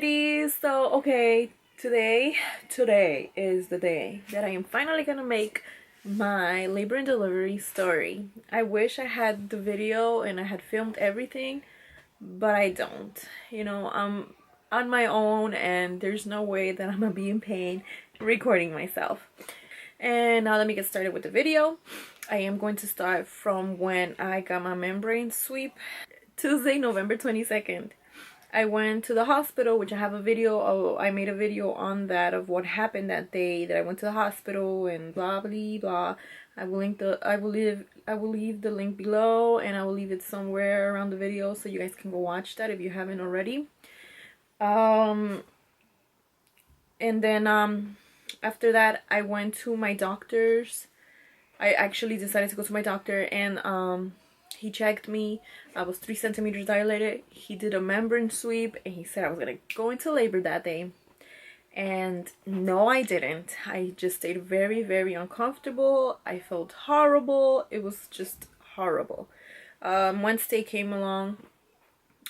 cuties. So okay, today is the day that I am finally gonna make my labor and delivery story. I wish I had the video and I had filmed everything, but I don't. You know, I'm on my own and there's no way that I'm gonna be in pain recording myself. And now let me get started with the video. I am going to start from when I got my membrane sweep. Tuesday, November 22nd. I went to the hospital, which I have a video of. I made a video on that of what happened that day that I went to the hospital and blah blah blah. I will leave the link below, and I will leave it somewhere around the video so you guys can go watch that if you haven't already. And then after that I went to my doctor's. I actually decided to go to my doctor, and he checked me. I was 3 centimeters dilated. He did a membrane sweep and he said I was gonna go into labor that day. And no, I didn't. I just stayed very, very uncomfortable. I felt horrible. It was just horrible. Wednesday came along,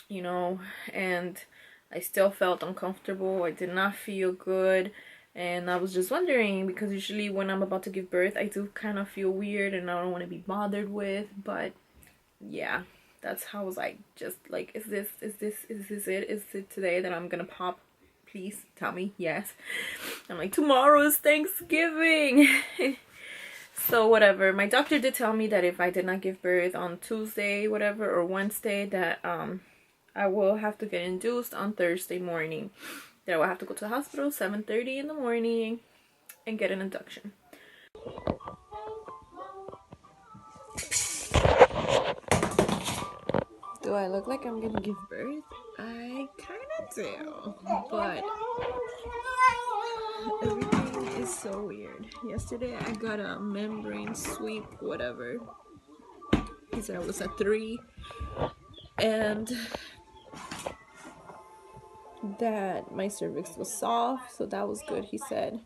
you know, and I still felt uncomfortable. I did not feel good. And I was just wondering, because usually when I'm about to give birth, I do kind of feel weird and I don't want to be bothered with, but yeah, that's how I was like, just like, is this it today that I'm gonna pop? Please tell me yes. I'm like, tomorrow is Thanksgiving. So whatever, my doctor did tell me that if I did not give birth on Tuesday, whatever, or Wednesday, that I will have to get induced on Thursday morning. That I will have to go to the hospital 7:30 in the morning and get an induction. Do I look like I'm gonna give birth? I kind of do, but everything is so weird. Yesterday I got a membrane sweep, whatever. He said I was at 3, and that my cervix was soft, so that was good, he said.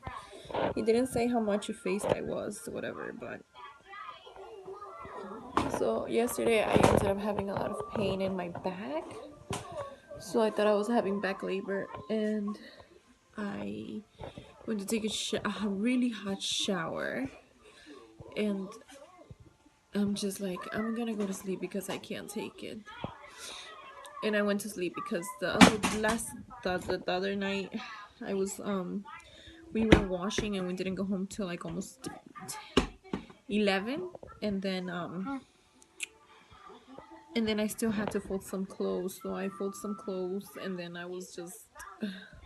He didn't say how much effaced I was, whatever, but so yesterday I ended up having a lot of pain in my back, so I thought I was having back labor, and I went to take a really hot shower, and I'm just like, I'm gonna go to sleep because I can't take it. And I went to sleep because the other night I was we were washing and we didn't go home till like almost 11, and then I still had to fold some clothes, so I folded some clothes, and then I was just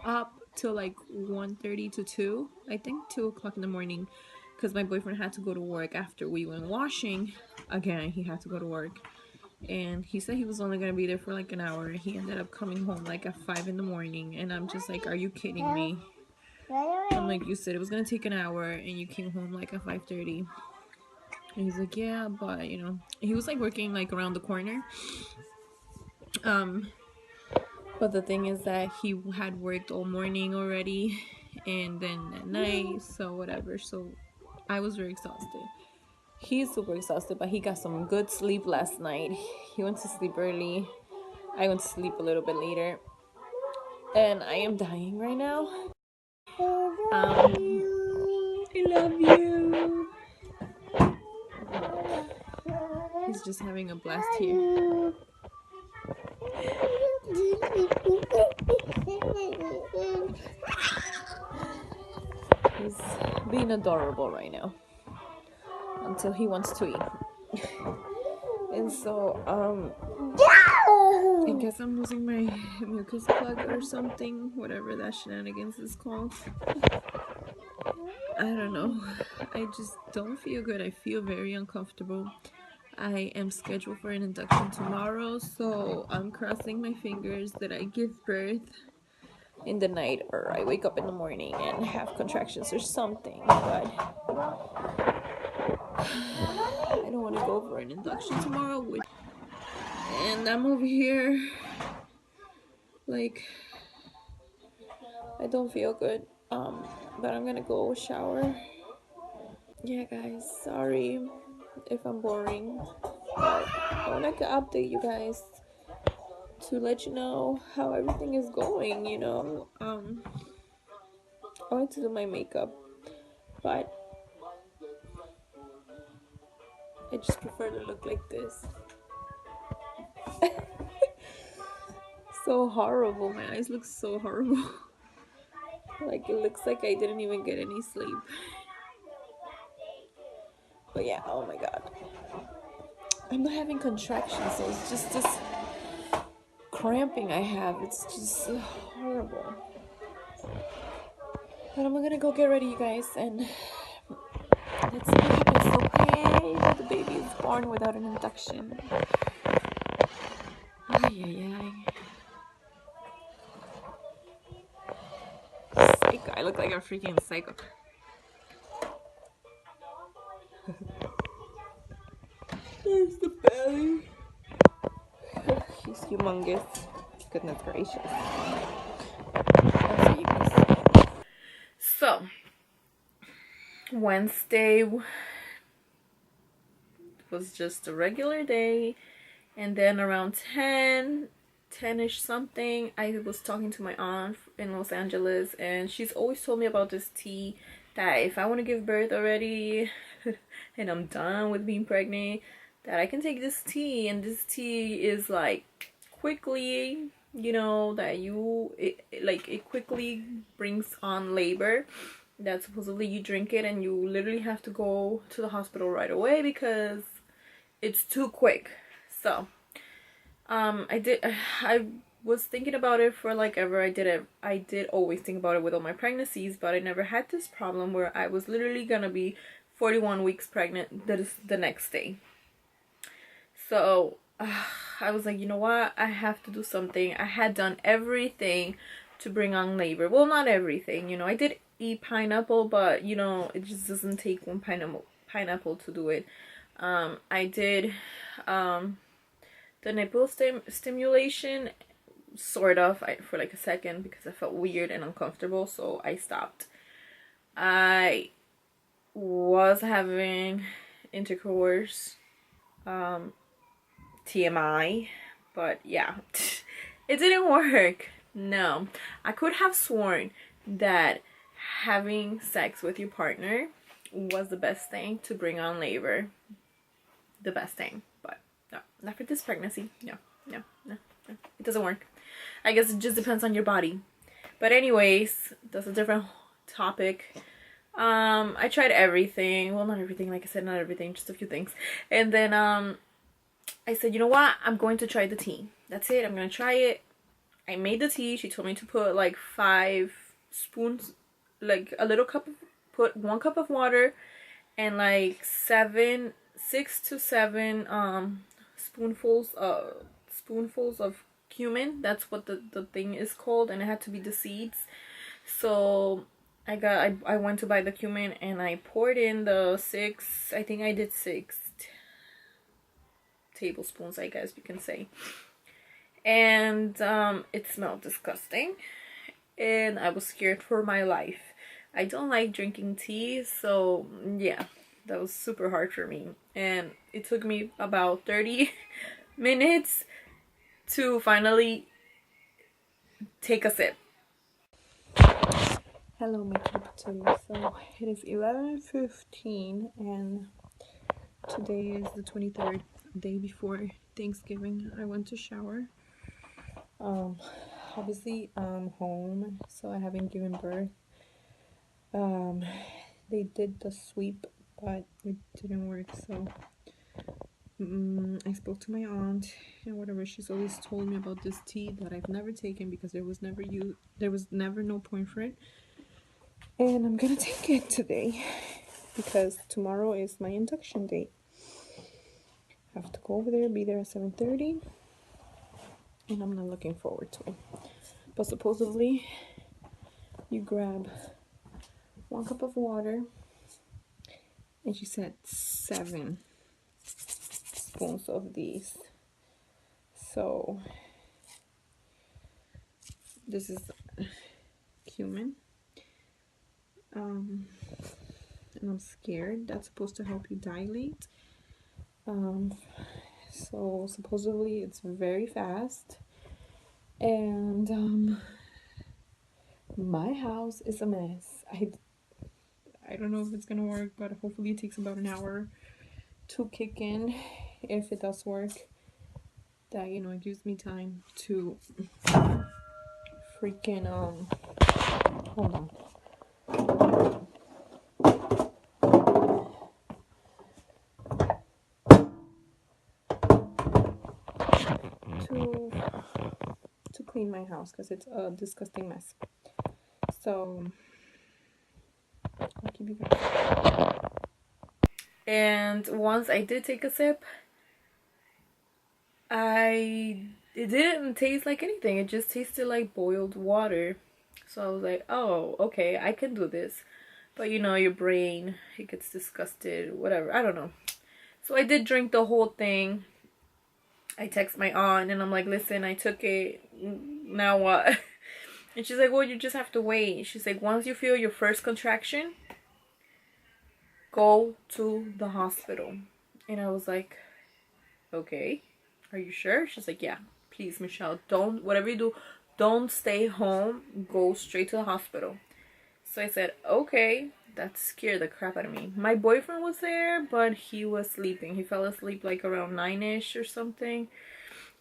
up till like 1:30 to 2, I think 2 o'clock in the morning, because my boyfriend had to go to work after we went washing. Again, he had to go to work, and he said he was only gonna be there for like an hour. He ended up coming home like at 5 in the morning, and I'm just like, are you kidding me? I'm like, you said it was gonna take an hour and you came home like at 5:30. And he's like, yeah, but you know, he was like working like around the corner. But the thing is that he had worked all morning already, and then at night, so whatever. So I was very exhausted. He's super exhausted, but he got some good sleep last night. He went to sleep early. I went to sleep a little bit later, and I am dying right now. I love you. He's just having a blast here. He's being adorable right now until he wants to eat. And so I guess I'm losing my mucus plug or something, whatever that shenanigans is called. I don't know. I just don't feel good. I feel very uncomfortable. I am scheduled for an induction tomorrow, so I'm crossing my fingers that I give birth in the night, or I wake up in the morning and have contractions or something, but I don't want to go for an induction tomorrow. And I'm over here like, I don't feel good, but I'm gonna go shower. Yeah guys, sorry if I'm boring, but I wanted to update you guys to let you know how everything is going, you know. I want to do my makeup, but I just prefer to look like this. So horrible. My eyes look so horrible. Like, it looks like I didn't even get any sleep. But yeah, oh my god. I'm not having contractions, so it's just this cramping I have. It's just horrible. But I'm gonna go get ready, you guys, and let's see what happens. So pray that the baby is born without an induction. Ay, ay, ay. Psycho. I look like a freaking psycho. There's the belly. She's humongous. Goodness gracious. So, Wednesday was just a regular day, and then around 10-ish something, I was talking to my aunt in Los Angeles, and she's always told me about this tea that if I want to give birth already and I'm done with being pregnant, that I can take this tea, and this tea is like quickly, you know, that it quickly brings on labor, that supposedly you drink it and you literally have to go to the hospital right away because it's too quick. So I was thinking about it for like ever. I did always think about it with all my pregnancies, but I never had this problem where I was literally gonna be 41 weeks pregnant the next day. So I was like, you know what, I have to do something. I had done everything to bring on labor. Well, not everything, you know. I did eat pineapple, but you know, it just doesn't take one pineapple to do it. I did the nipple stimulation, sort of, for like a second because I felt weird and uncomfortable, so I stopped. I was having intercourse, TMI, but yeah, it didn't work. No, I could have sworn that having sex with your partner was the best thing to bring on labor. The best thing, but no, not for this pregnancy. No. It doesn't work. I guess it just depends on your body. But anyways, that's a different topic. I tried everything. Well, not everything, like I said, not everything, just a few things. And then I said, you know what? I'm going to try the tea. That's it. I'm going to try it. I made the tea. She told me to put like 5 spoons, like a little cup, put 1 cup of water and like 6 to 7 spoonfuls of cumin. That's what the thing is called, and it had to be the seeds. So I went to buy the cumin and I poured in the 6, I think I did 6 tablespoons, I guess you can say. And it smelled disgusting and I was scared for my life. I don't like drinking tea, so yeah, that was super hard for me. And it took me about 30 minutes to finally take a sip. Hello, my potatoes. So it is 11:15 and today is the 23rd, day before Thanksgiving. I went to shower. Obviously I'm home, so I haven't given birth. They did the sweep, but it didn't work, so I spoke to my aunt and whatever. She's always told me about this tea that I've never taken because there was never no point for it. And I'm gonna take it today because tomorrow is my induction date. I have to go over there, be there at 7:30, and I'm not looking forward to it. But supposedly you grab 1 cup of water, and she said 7 spoons of these. So this is cumin, and I'm scared. That's supposed to help you dilate. So supposedly it's very fast. And my house is a mess. I don't know if it's gonna work, but hopefully it takes about an hour to kick in. If it does work, that, you know, it gives me time to freaking hold on. To clean my house because it's a disgusting mess. So I'll keep you guys. And once I did take a sip, it didn't taste like anything. It just tasted like boiled water. So I was like, oh, okay, I can do this. But you know, your brain, it gets disgusted, whatever. I don't know. So I did drink the whole thing. I text my aunt and I'm like, listen, I took it. Now what? And she's like, well, you just have to wait. She's like, once you feel your first contraction, go to the hospital. And I was like, okay, are you sure? She's like, yeah, please, Michelle, don't, whatever you do, don't stay home, go straight to the hospital. So I said, okay. That scared the crap out of me. My boyfriend was there, but he was sleeping. He fell asleep like around 9ish or something.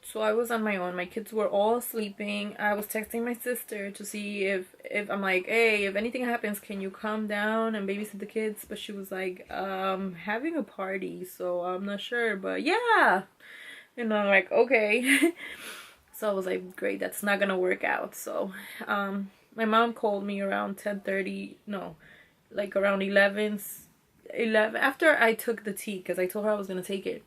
So I was on my own. My kids were all sleeping. I was texting my sister to see if I'm like, hey, if anything happens, can you come down and babysit the kids? But she was like, having a party, so I'm not sure, but yeah. And I'm like, okay. So I was like, great, that's not gonna work out. So my mom called me around 10:30, no, like around 11 after I took the tea, because I told her I was gonna take it.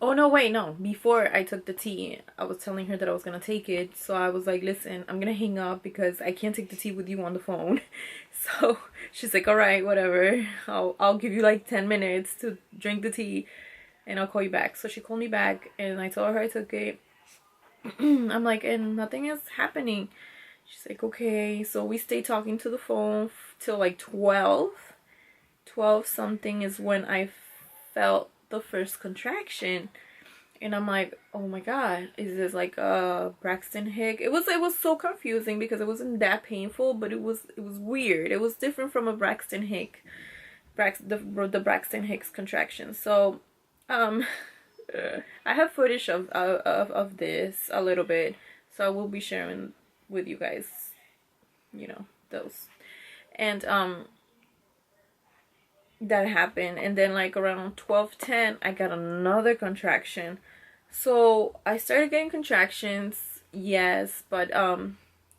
Oh no, wait, no, before I took the tea, I was telling her that I was gonna take it. So I was like, listen, I'm gonna hang up because I can't take the tea with you on the phone. So she's like, all right, whatever, I'll give you like 10 minutes to drink the tea and I'll call you back. So she called me back and I told her I took it. I'm like, and nothing is happening. She's like, okay. So we stayed talking to the phone till like 12 something is when I felt the first contraction. And I'm like, oh my god, is this like a Braxton Hicks? It was so confusing because it wasn't that painful, but it was weird. It was different from a Braxton Hicks, the Braxton Hicks contraction. So I have footage of this a little bit, so I will be sharing with you guys, you know, those. And that happened, and then like around 12:10 I got another contraction. So I started getting contractions, yes, but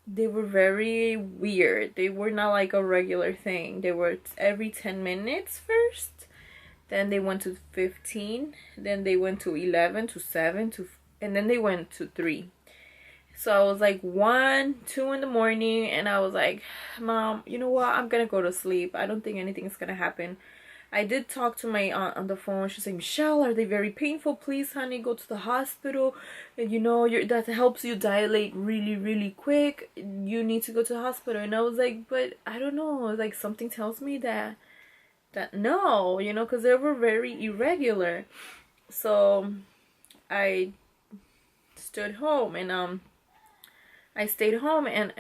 they were very weird. They were not like a regular thing. They were every 10 minutes first, then they went to 15, then they went to 11, to 7, and then they went to 3. So I was like 1, 2 in the morning, and I was like, Mom, you know what? I'm gonna go to sleep. I don't think anything's gonna happen. I did talk to my aunt on the phone. She's like, Michelle, are they very painful? Please, honey, go to the hospital. And you know, that helps you dilate really, really quick. You need to go to the hospital. And I was like, but I don't know. Like, something tells me that no, you know, because they were very irregular. So I stood home, and I stayed home, and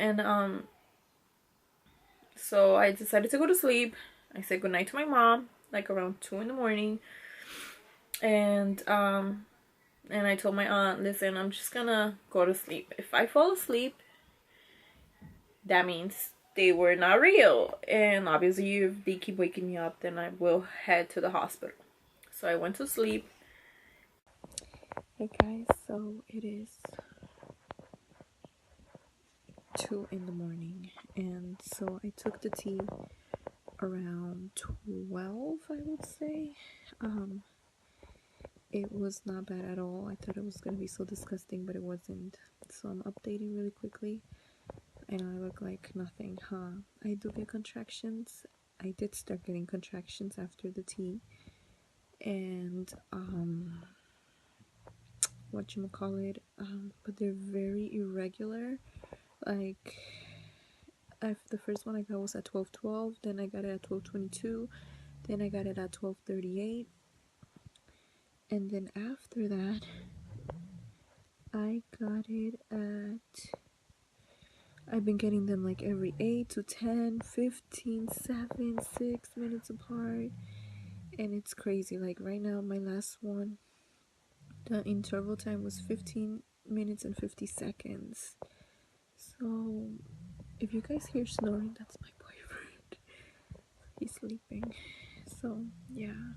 so I decided to go to sleep. I said goodnight to my mom like around 2 in the morning, and I told my aunt, listen, I'm just gonna go to sleep. If I fall asleep, that means they were not real, and obviously if they keep waking me up, then I will head to the hospital. So I went to sleep. Hey guys, so it is 2 in the morning, and so I took the tea around 12, I would say. It was not bad at all. I thought it was gonna be so disgusting, but it wasn't. So I'm updating really quickly, and I look like nothing, huh? I do get contractions. I did start getting contractions after the tea, and whatchamacallit, but they're very irregular. Like, the first one I got was at 12:12, then I got it at 12:22, then I got it at 12:38, and then after that I got it at, I've been getting them like every 8 to 10, 15, 7, 6 minutes apart. And it's crazy. Like right now, my last one, the interval time was 15 minutes and 50 seconds. So if you guys hear snoring, that's my boyfriend. He's sleeping. So yeah,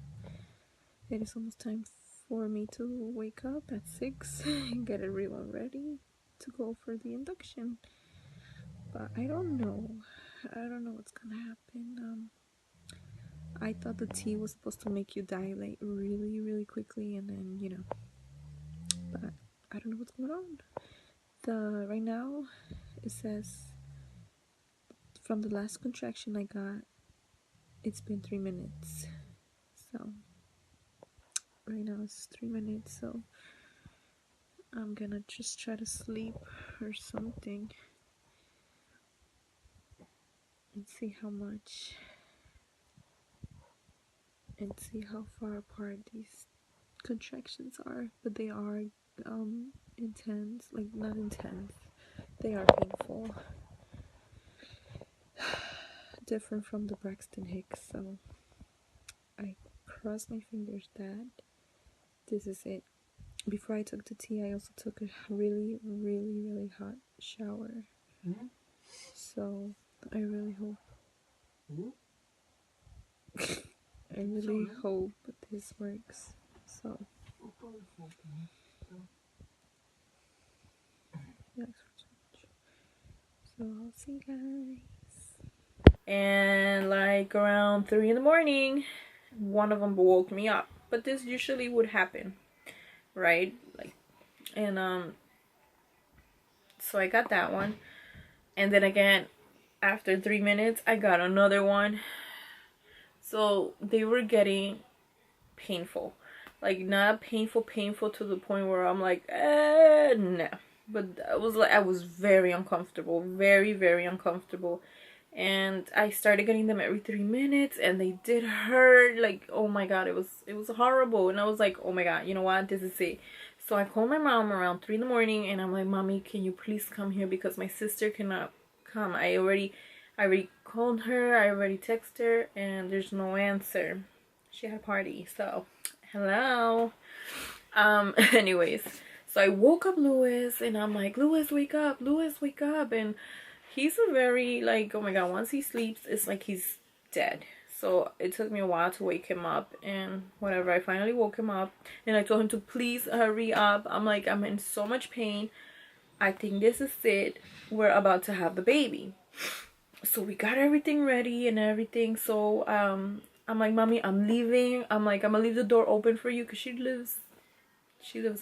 it is almost time for me to wake up at 6 and get everyone ready to go for the induction. But I don't know what's gonna happen. I thought the tea was supposed to make you dilate really, really quickly, and then, you know, but I don't know what's going on. Right now, it says from the last contraction I got, it's been 3 minutes. So right now it's 3 minutes, so I'm gonna just try to sleep or something and see how much, and see how far apart these contractions are. But they are intense, like not intense, they are painful. Different from the Braxton Hicks, so I cross my fingers that this is it. Before I took the tea, I also took a really, really, really hot shower. So I really hope I really hope this works. So yeah, so I'll see you guys. And like around 3 in the morning, one of them woke me up. But this usually would happen, right? Like, and so I got that one, and then again after 3 minutes I got another one. So they were getting painful, like not painful to the point where I'm like no, but I was very uncomfortable, very, very uncomfortable. And I started getting them every 3 minutes, and they did hurt. Like, oh my god, it was horrible. And I was like, oh my god, you know what, this is it. So I called my mom around 3 in the morning, and I'm like, Mommy, can you please come here, because my sister cannot come. I already called her, I already texted her, and there's no answer. She had a party, so hello. Anyways, so I woke up Louis, and I'm like, Louis, wake up, Louis, wake up. And he's a very, like, oh my god, once he sleeps, it's like he's dead. So it took me a while to wake him up, and whatever, I finally woke him up, and I told him to please hurry up. I'm like, I'm in so much pain. I think this is it. We're about to have the baby. So we got everything ready and everything. So I'm like, Mommy, I'm leaving. I'm like, I'm gonna leave the door open for you, because she lives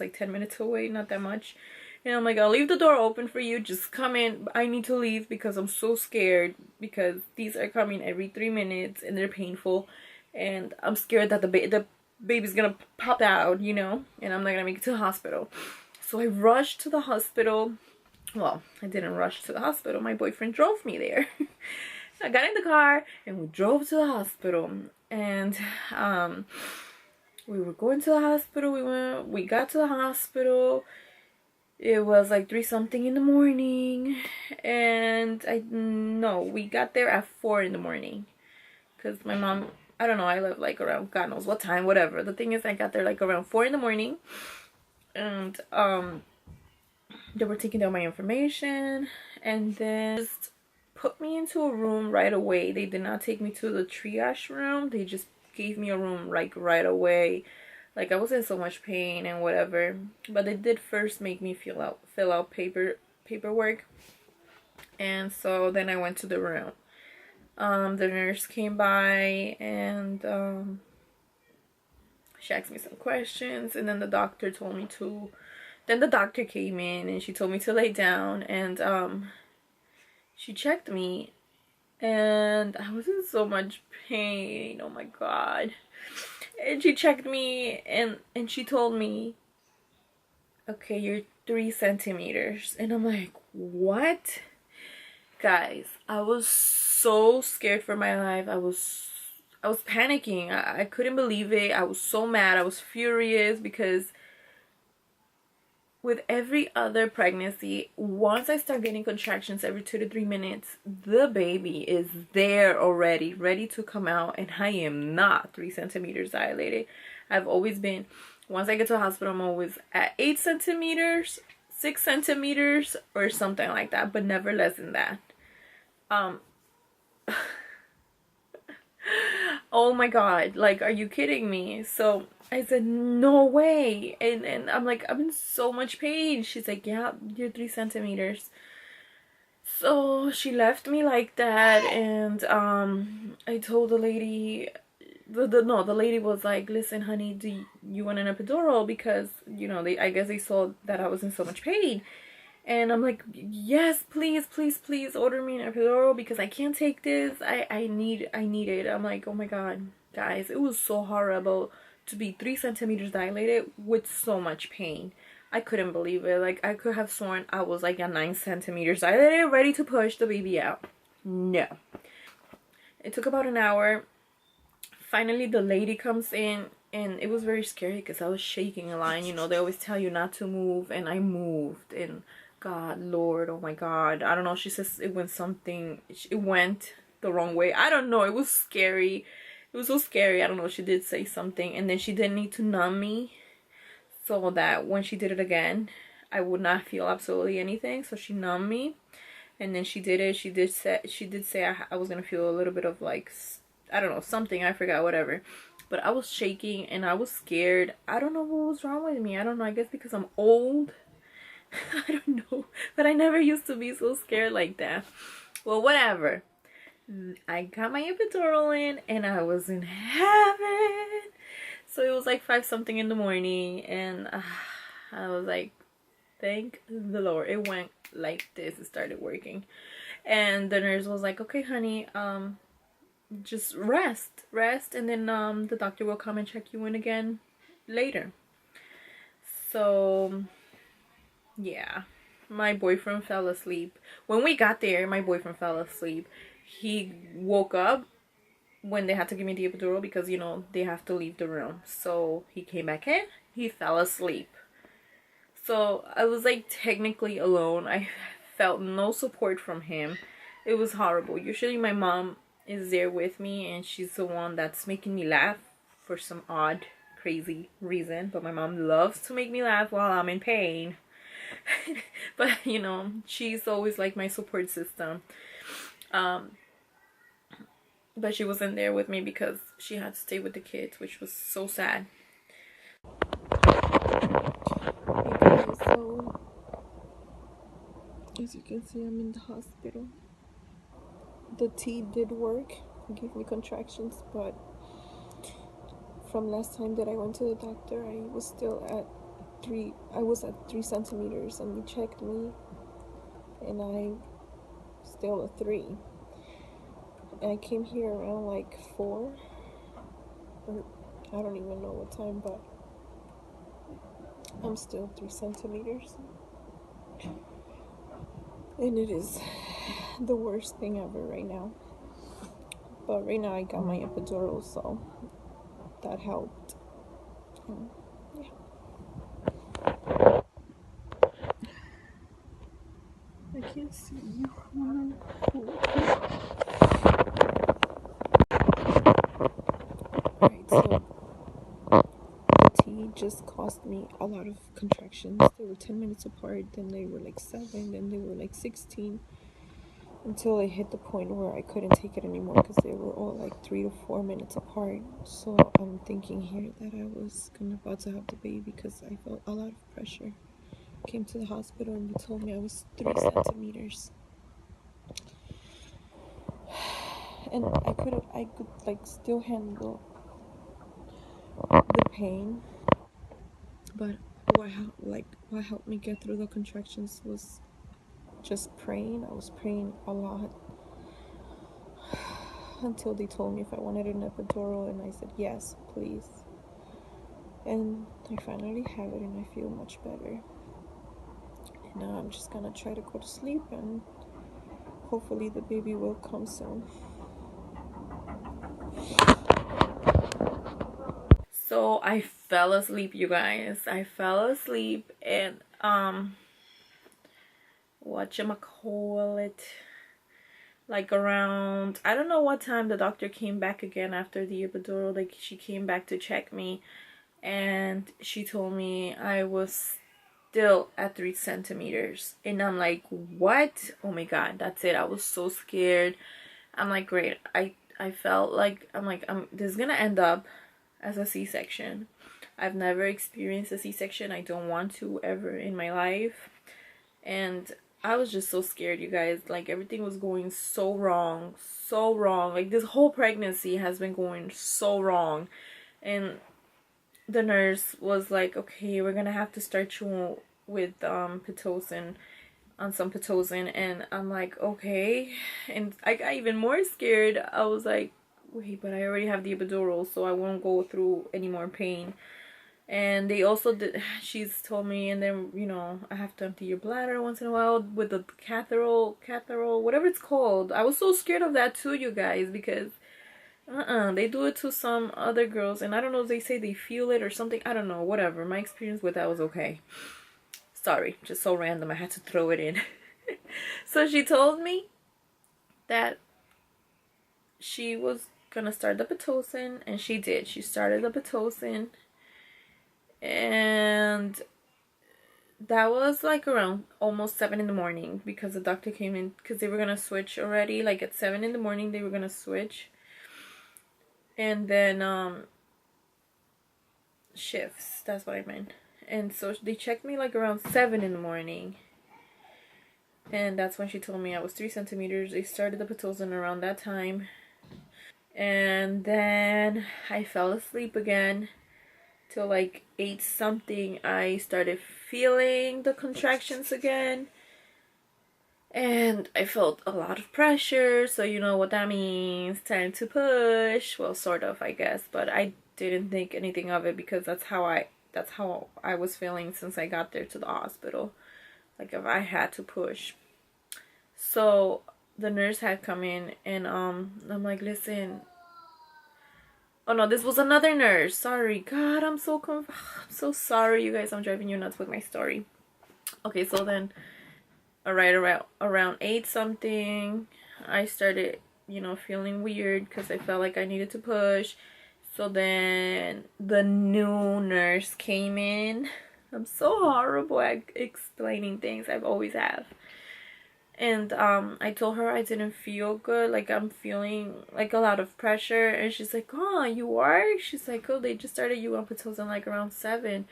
like 10 minutes away, not that much. And I'm like, I'll leave the door open for you, just come in. I need to leave because I'm so scared, because these are coming every 3 minutes and they're painful, and I'm scared that the baby's gonna pop out, you know, and I'm not gonna make it to the hospital. So I rushed to the hospital. Well, I didn't rush to the hospital, my boyfriend drove me there. I got in the car and we drove to the hospital, and we were going to the hospital. We got to the hospital. It was like 3 something in the morning, and we got there at 4 in the morning, because my mom, I don't know, I left like around God knows what time, whatever. The thing is, I got there like around 4 in the morning, and they were taking down my information, and then just put me into a room right away. They did not take me to the triage room. They just gave me a room like right away. Like, I was in so much pain and whatever, but they did first make me fill out paperwork. And so then I went to the room. The nurse came by, and she asked me some questions, and then the doctor came in, and she told me to lay down, and she checked me, and I was in so much pain. Oh my god. And she checked me, and she told me, okay, you're 3 centimeters. And I'm like, what? Guys, I was so scared for my life. I was panicking. I couldn't believe it. I was so mad. I was furious, because with every other pregnancy, once I start getting contractions every 2 to 3 minutes, the baby is there already, ready to come out, and I am not 3 centimeters dilated. I've always been, once I get to the hospital, I'm always at 8 centimeters, 6 centimeters, or something like that, but never less than that. Oh my god, like, are you kidding me? So I said, no way. And I'm like, I'm in so much pain. She's like, yeah, you're 3 centimeters. So she left me like that, and I told the lady, the lady was like, listen honey, do you want an epidural? Because, you know, I guess they saw that I was in so much pain. And I'm like, yes, please, please, please order me an epidural because I can't take this. I need it. I'm like, oh my god, guys, it was so horrible to be 3 centimeters dilated with so much pain. I couldn't believe it. Like, I could have sworn I was like at 9 centimeters dilated, ready to push the baby out. No. It took about an hour. Finally, the lady comes in, and it was very scary because I was shaking a lot. You know, they always tell you not to move, and I moved, and God, Lord, oh my God, I don't know. She says it went the wrong way. I don't know. It was scary. It was so scary. I don't know. She did say something, and then she didn't need to numb me, so that when she did it again, I would not feel absolutely anything. So she numbed me, and then she did it. She did say I was gonna feel a little bit of like, I don't know, something. I forgot, whatever. But I was shaking and I was scared. I don't know what was wrong with me. I don't know. I guess because I'm old. I don't know, but I never used to be so scared like that. Well, whatever. I got my epidural in, and I was in heaven. So it was like 5 something in the morning, and I was like, thank the Lord. It went like this. It started working, and the nurse was like, okay honey, just rest, and then the doctor will come and check you in again later. So yeah, my boyfriend fell asleep. When we got there, my boyfriend fell asleep. He woke up when they had to give me the epidural because, you know, they have to leave the room. So he came back in, he fell asleep. So I was like technically alone. I felt no support from him. It was horrible. Usually my mom is there with me, and she's the one that's making me laugh for some odd, crazy reason. But my mom loves to make me laugh while I'm in pain. But, you know, she's always like my support system. But she wasn't there with me because she had to stay with the kids, which was so sad. Okay, so as you can see, I'm in the hospital. The tea did work, it gave me contractions, but from last time that I went to the doctor, I was still at 3 centimeters, and they checked me, and I'm still a 3. And I came here around like 4, or I don't even know what time, but I'm still 3 centimeters. And it is the worst thing ever right now. But right now I got my epidural, so that helped. Yeah. I can't see you. Alright, so the tea just cost me a lot of contractions. They were 10 minutes apart, then they were like 7, then they were like 16, until I hit the point where I couldn't take it anymore because they were all like 3 to 4 minutes apart. So I'm thinking here that I was about to have the baby because I felt a lot of pressure. Came to the hospital and they told me I was 3 centimeters. And I could like still handle the pain, but what helped me get through the contractions was just praying. I was praying a lot until they told me if I wanted an epidural, and I said yes, please. And I finally have it, and I feel much better. And now I'm just gonna try to go to sleep, and hopefully the baby will come soon. So I fell asleep, you guys. I fell asleep, and whatchamacallit, like around, I don't know what time the doctor came back again after the epidural. Like, she came back to check me, and she told me I was still at 3 centimeters. And I'm like, what? Oh my god, that's it. I was so scared. I'm like, great. I felt like, I'm like, this is gonna end up as a C-section. I've never experienced a C-section. I don't want to ever in my life. And I was just so scared, you guys. Like, everything was going so wrong. So wrong. Like, this whole pregnancy has been going so wrong. And the nurse was like, okay, we're gonna have to start you with Pitocin, on some Pitocin. And I'm like, okay. And I got even more scared. I was like, wait, but I already have the epidural, so I won't go through any more pain. And they also did, she's told me, and then, you know, I have to empty your bladder once in a while with the catheteral, whatever it's called. I was so scared of that too, you guys, because they do it to some other girls, and I don't know if they say they feel it or something. I don't know, whatever. My experience with that was okay. Sorry, just so random, I had to throw it in. So she told me that she was gonna start the Pitocin, and she did. She started the Pitocin. And that was like around almost 7 in the morning, because the doctor came in, because they were gonna switch already. Like at 7 in the morning they were gonna switch, and then shifts, that's what I meant. And so they checked me like around 7 in the morning, and that's when she told me I was 3 centimeters. They started the Pitocin around that time, and then I fell asleep again till like 8 something. I started feeling the contractions again, and I felt a lot of pressure. So you know what that means, time to push. Well, sort of, I guess, but I didn't think anything of it, because that's how I was feeling since I got there to the hospital. Like, if I had to push. So the nurse had come in, and I'm like, listen. Oh no, this was another nurse. Sorry. God, I'm so sorry, you guys. I'm driving you nuts with my story. Okay, so then around 8 something, I started, you know, feeling weird, because I felt like I needed to push. So then the new nurse came in. I'm so horrible at explaining things. I've always have. And I told her I didn't feel good, like I'm feeling like a lot of pressure. And she's like, oh, you are? She's like, oh, they just started you on Pitocin like around 7.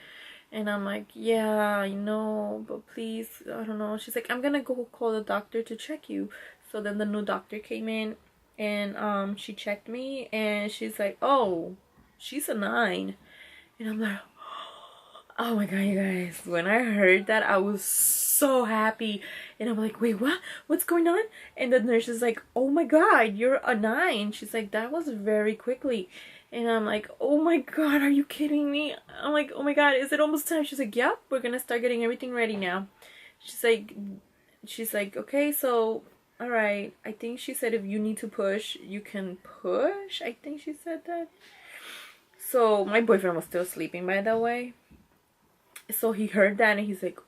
And I'm like, yeah, I know, but please, I don't know. She's like, I'm gonna go call the doctor to check you. So then the new doctor came in, and she checked me, and she's like, oh, she's a 9. And I'm like, oh my god, you guys, when I heard that, I was so happy. And I'm like, wait, what? What's going on? And the nurse is like, oh my god, you're a 9. She's like, that was very quickly. And I'm like, oh my god, are you kidding me? I'm like, oh my god, is it almost time? She's like, yep, we're gonna start getting everything ready now. She's like, okay, so, alright. I think she said if you need to push, you can push. I think she said that. So my boyfriend was still sleeping, by the way. So he heard that, and he's like,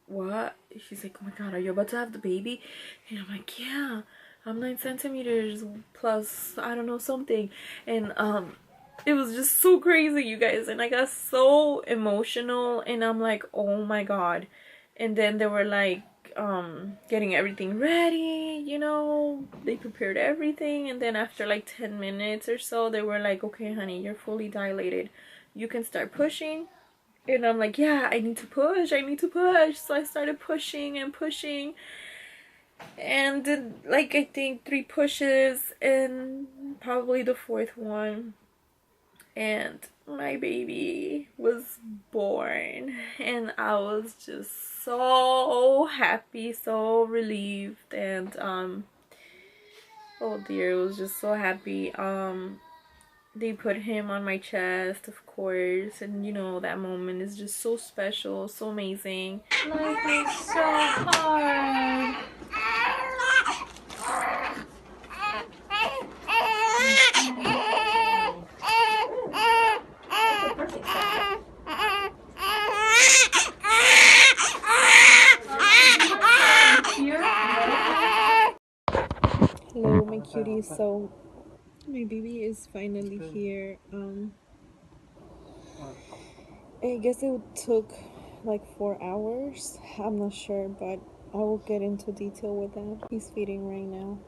what? She's like, oh my god, are you about to have the baby? And I'm like, yeah, I'm 9 centimeters plus, I don't know, something. And it was just so crazy, you guys. And I got so emotional, and I'm like, oh my god. And then they were like getting everything ready, you know, they prepared everything. And then after like 10 minutes or so, they were like, okay honey, you're fully dilated, you can start pushing. And I'm like, yeah, I need to push. So I started pushing and pushing, and did like, I think 3 pushes, and probably the 4th one, and my baby was born. And I was just so happy, so relieved, and oh dear, it was just so happy. They put him on my chest, of course, and you know, that moment is just so special, so amazing. Life is so hard. Hello, my cuties. So my baby is finally here. I guess it took like 4 hours. I'm not sure, but I will get into detail with that. He's feeding right now.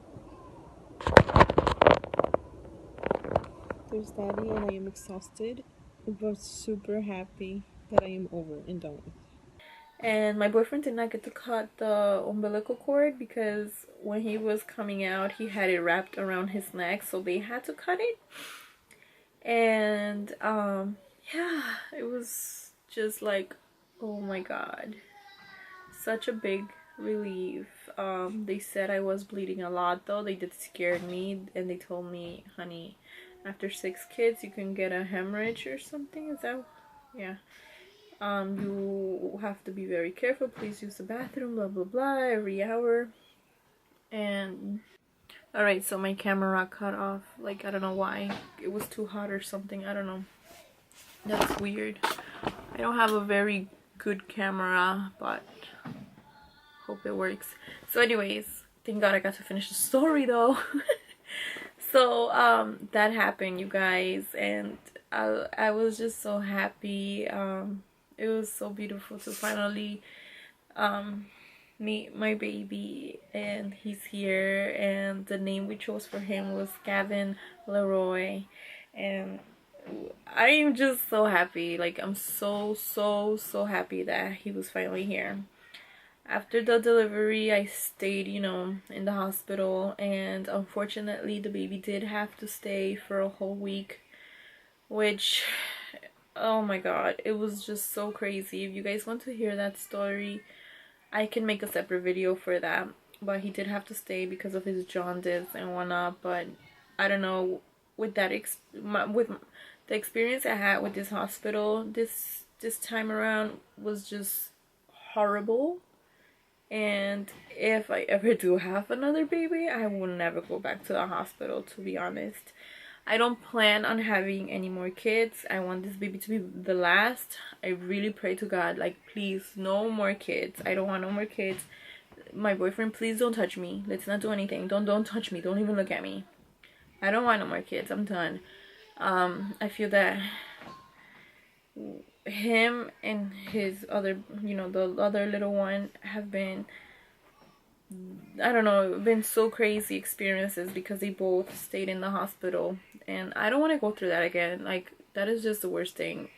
There's daddy, and I am exhausted, but super happy that I am over and done with. And my boyfriend did not get to cut the umbilical cord because when he was coming out, he had it wrapped around his neck, so they had to cut it. And yeah, it was just like, oh my god, such a big relief. They said I was bleeding a lot though. They did scare me, and they told me, honey, after 6 kids you can get a hemorrhage or something. Is that, yeah. You have to be very careful, please use the bathroom, blah blah blah, every hour. And alright, so my camera cut off, like I don't know why, it was too hot or something, I don't know. That's weird. I don't have a very good camera, but hope it works. So anyways, thank god I got to finish the story though. So that happened, you guys, and I was just so happy. It was so beautiful to finally meet my baby, and he's here, and the name we chose for him was Gavin Leroy, and I am just so happy. Like, I'm so happy that he was finally here. After the delivery, I stayed, you know, in the hospital, and unfortunately the baby did have to stay for a whole week, which, oh my god, it was just so crazy. If you guys want to hear that story, I can make a separate video for that. But he did have to stay because of his jaundice and whatnot. But I don't know, with that with the experience I had with this hospital this time around was just horrible. And if I ever do have another baby, I will never go back to the hospital, to be honest. I don't plan on having any more kids. I want this baby to be the last. I really pray to God, like, please, no more kids. I don't want no more kids. My boyfriend, please don't touch me. Let's not do anything. Don't touch me. Don't even look at me. I don't want no more kids. I'm done. I feel that him and his other, you know, the other little one have been, I don't know, been so crazy experiences because they both stayed in the hospital, and I don't want to go through that again. Like, that is just the worst thing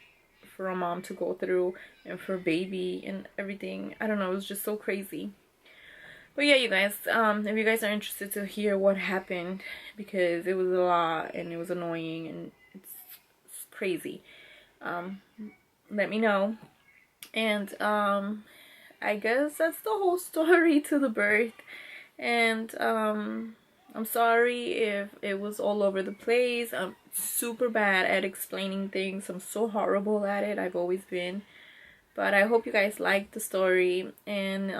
for a mom to go through, and for a baby and everything. I don't know, it was just so crazy. But yeah, you guys, if you guys are interested to hear what happened, because it was a lot and it was annoying and it's crazy, let me know. And I guess that's the whole story to the birth. And I'm sorry if it was all over the place. I'm super bad at explaining things. I'm so horrible at it. I've always been. But I hope you guys liked the story. And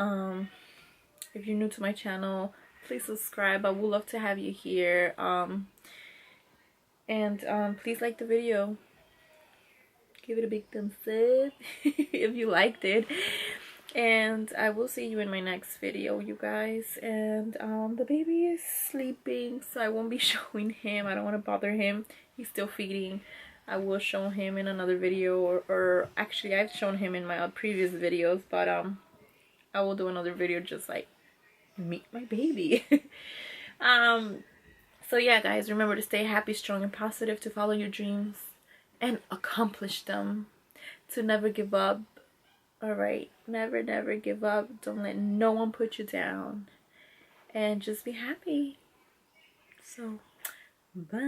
if you're new to my channel, please subscribe. I would love to have you here. Please like the video. Give it a big thumbs up if you liked it. And I will see you in my next video, you guys. And the baby is sleeping, so I won't be showing him. I don't want to bother him. He's still feeding. I will show him in another video, or actually I've shown him in my previous videos, but I will do another video just like meet my baby. So yeah, guys, remember to stay happy, strong, and positive, to follow your dreams and accomplish them, to never give up. Alright, never give up. Don't let no one put you down, and just be happy. So bye.